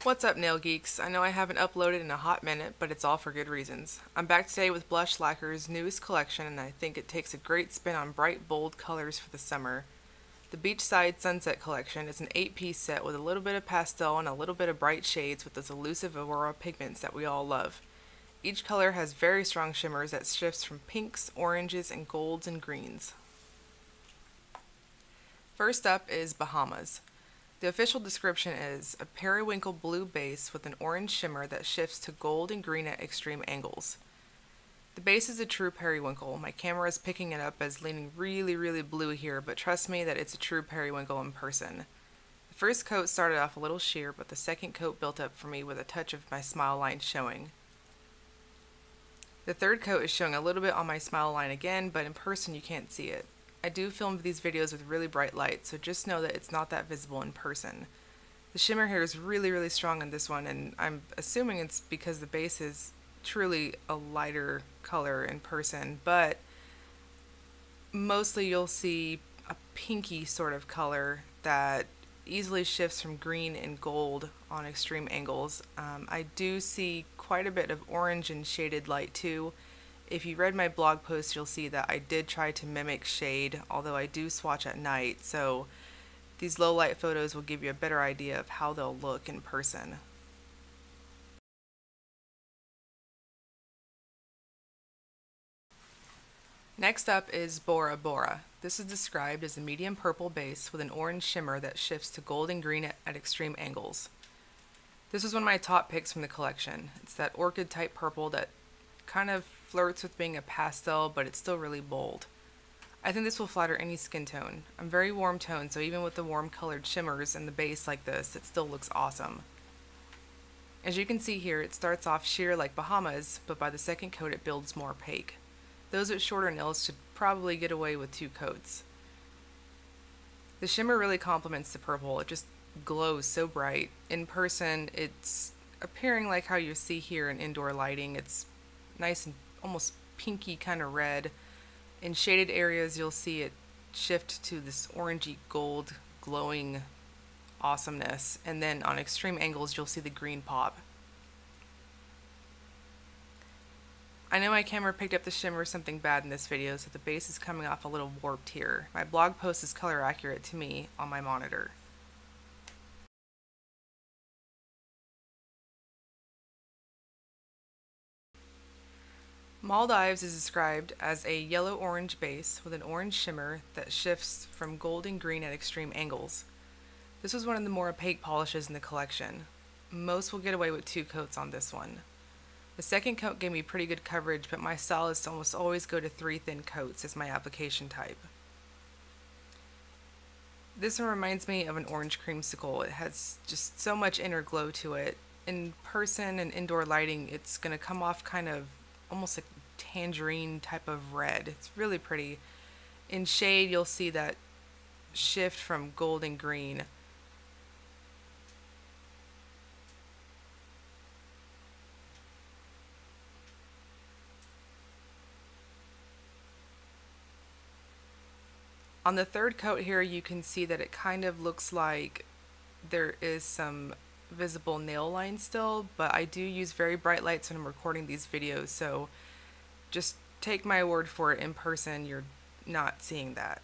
What's up, nail geeks? I know I haven't uploaded in a hot minute, but it's all for good reasons. I'm back today with Blush Lacquers' newest collection, and I think it takes a great spin on bright, bold colors for the summer. The Beachside Sunset Collection is an 8-piece set with a little bit of pastel and a little bit of bright shades with those elusive aurora pigments that we all love. Each color has very strong shimmers that shifts from pinks, oranges, and golds and greens. First up is Bahamas. The official description is a periwinkle blue base with an orange shimmer that shifts to gold and green at extreme angles. The base is a true periwinkle. My camera is picking it up as leaning really blue here, but trust me that it's a true periwinkle in person. The first coat started off a little sheer, but the second coat built up for me with a touch of my smile line showing. The third coat is showing a little bit on my smile line again, but in person you can't see it. I do film these videos with really bright light, so just know that it's not that visible in person. The shimmer here is really strong in this one, and I'm assuming it's because the base is truly a lighter color in person, but mostly you'll see a pinky sort of color that easily shifts from green and gold on extreme angles. I do see quite a bit of orange and shaded light too. If you read my blog post, you'll see that I did try to mimic shade, although I do swatch at night, so these low light photos will give you a better idea of how they'll look in person. Next up is Bora Bora. This is described as a medium purple base with an orange shimmer that shifts to gold and green at extreme angles. This is one of my top picks from the collection. It's that orchid type purple that kind of flirts with being a pastel, but it's still really bold. I think this will flatter any skin tone. I'm very warm toned, so even with the warm colored shimmers and the base like this, it still looks awesome. As you can see here, it starts off sheer like Bahamas, but by the second coat it builds more opaque. Those with shorter nails should probably get away with 2 coats. The shimmer really complements the purple. It just glows so bright. In person, it's appearing like how you see here in indoor lighting. It's nice and almost pinky kind of red. In shaded areas, you'll see it shift to this orangey gold glowing awesomeness, and then on extreme angles you'll see the green pop. I know my camera picked up the shimmer something bad in this video, so the base is coming off a little warped here. My blog post is color accurate to me on my monitor. Maldives is described as a yellow-orange base with an orange shimmer that shifts from gold and green at extreme angles. This was one of the more opaque polishes in the collection. Most will get away with 2 coats on this one. The second coat gave me pretty good coverage, but my stylists almost always go to 3 thin coats as my application type. This one reminds me of an orange creamsicle. It has just so much inner glow to it. In person and indoor lighting, it's going to come off kind of almost like tangerine type of red. It's really pretty. In shade, you'll see that shift from gold and green. On the third coat here, you can see that it kind of looks like there is some visible nail line still, but I do use very bright lights when I'm recording these videos, so just take my word for it. In person, you're not seeing that.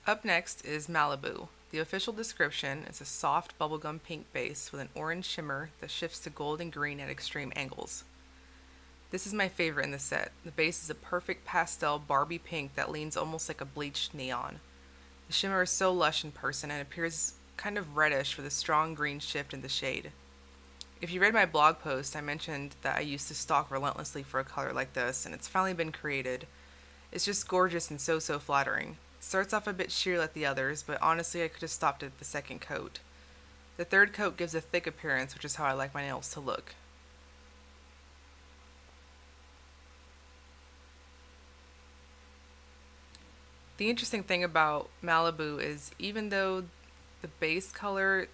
Up next is Malibu. The official description is a soft bubblegum pink base with an orange shimmer that shifts to gold and green at extreme angles. This is my favorite in the set. The base is a perfect pastel Barbie pink that leans almost like a bleached neon. The shimmer is so lush in person and appears kind of reddish with a strong green shift in the shade. If you read my blog post, I mentioned that I used to stalk relentlessly for a color like this, and it's finally been created. It's just gorgeous and so flattering. It starts off a bit sheer like the others, but honestly I could have stopped at the second coat. The third coat gives a thick appearance, which is how I like my nails to look. The interesting thing about Malibu is even though the base color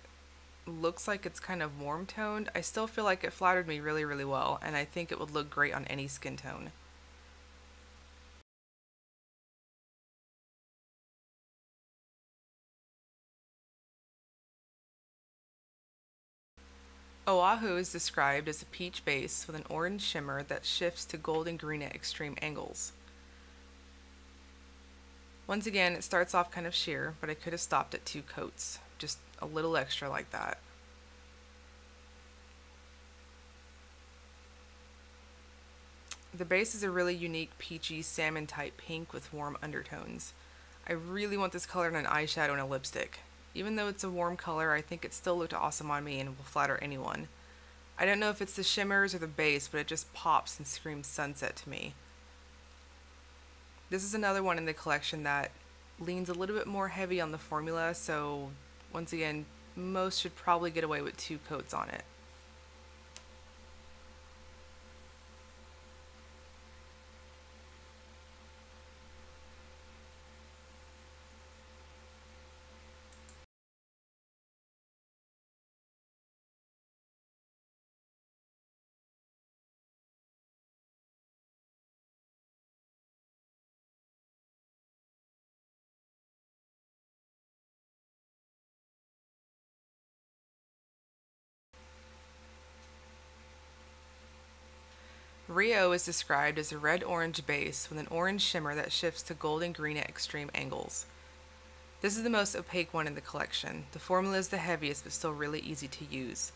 looks like it's kind of warm toned, I still feel like it flattered me really, really well, and I think it would look great on any skin tone. Oahu is described as a peach base with an orange shimmer that shifts to golden green at extreme angles. Once again, it starts off kind of sheer, but I could have stopped at 2 coats. Just a little extra like that. The base is a really unique peachy salmon type pink with warm undertones. I really want this color in an eyeshadow and a lipstick. Even though it's a warm color, I think it still looked awesome on me and will flatter anyone. I don't know if it's the shimmers or the base, but it just pops and screams sunset to me. This is another one in the collection that leans a little bit more heavy on the formula, so once again, most should probably get away with 2 coats on it. Riyo is described as a red-orange base with an orange shimmer that shifts to golden green at extreme angles. This is the most opaque one in the collection. The formula is the heaviest, but still really easy to use.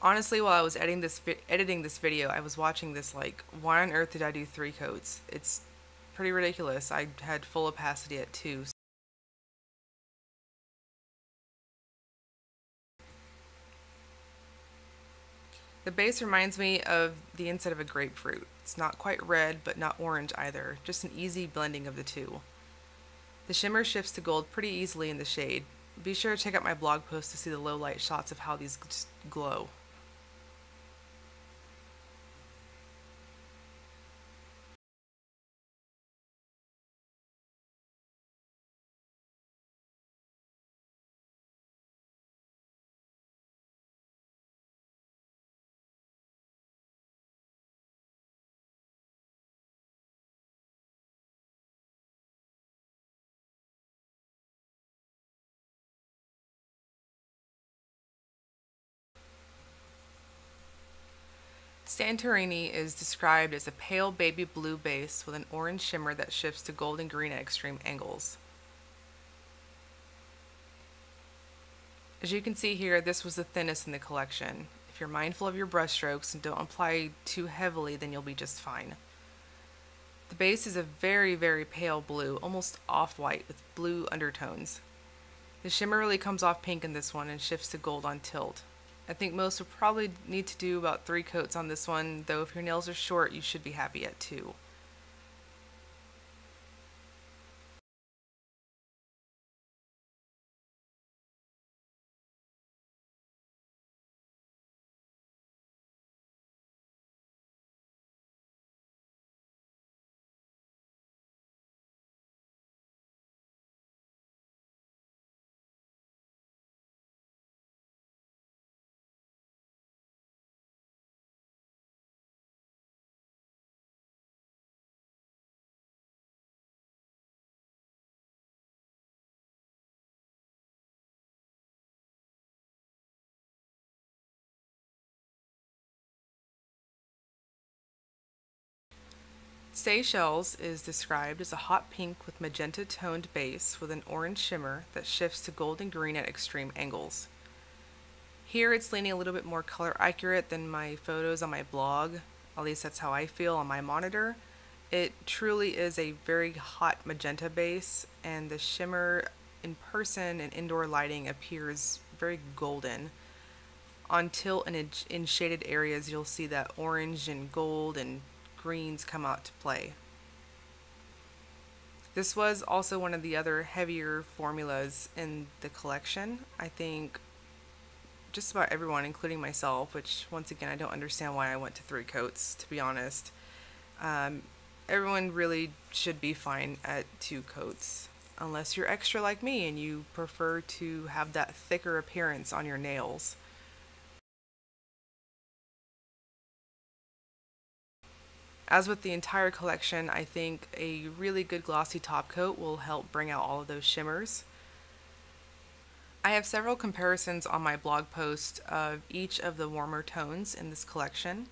Honestly, while I was editing this video, I was watching this like, why on earth did I do 3 coats? It's pretty ridiculous. I had full opacity at 2. The base reminds me of the inside of a grapefruit. It's not quite red, but not orange either. Just an easy blending of the 2. The shimmer shifts to gold pretty easily in the shade. Be sure to check out my blog post to see the low light shots of how these just glow. Santorini is described as a pale baby blue base with an orange shimmer that shifts to golden green at extreme angles. As you can see here, this was the thinnest in the collection. If you're mindful of your brush strokes and don't apply too heavily, then you'll be just fine. The base is a very, very pale blue, almost off-white with blue undertones. The shimmer really comes off pink in this one and shifts to gold on tilt. I think most would probably need to do about 3 coats on this one, though if your nails are short, you should be happy at 2. Seychelles is described as a hot pink with magenta toned base with an orange shimmer that shifts to golden green at extreme angles. Here it's leaning a little bit more color accurate than my photos on my blog, at least that's how I feel on my monitor. It truly is a very hot magenta base, and the shimmer in person and indoor lighting appears very golden. On tilt and in shaded areas, you'll see that orange and gold and greens come out to play. This was also one of the other heavier formulas in the collection. I think just about everyone, including myself, which once again I don't understand why I went to 3 coats, to be honest. Everyone really should be fine at 2 coats. unless you're extra like me and you prefer to have that thicker appearance on your nails. As with the entire collection, I think a really good glossy top coat will help bring out all of those shimmers. I have several comparisons on my blog post of each of the warmer tones in this collection.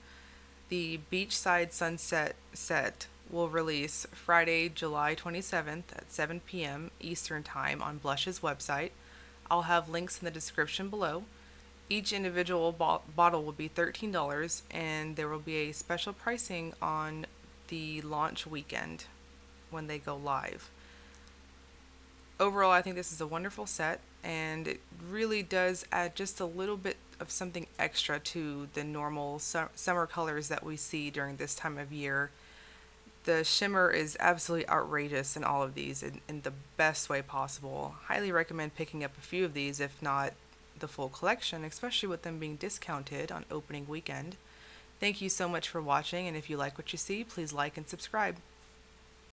The Beachside Sunset set will release Friday, July 27th at 7 p.m. Eastern Time on Blush's website. I'll have links in the description below. Each individual bottle will be $13, and there will be a special pricing on the launch weekend when they go live. Overall, I think this is a wonderful set, and it really does add just a little bit of something extra to the normal summer colors that we see during this time of year. The shimmer is absolutely outrageous in all of these in the best way possible. Highly recommend picking up a few of these, if not the full collection, especially with them being discounted on opening weekend. Thank you so much for watching, and if you like what you see, please like and subscribe.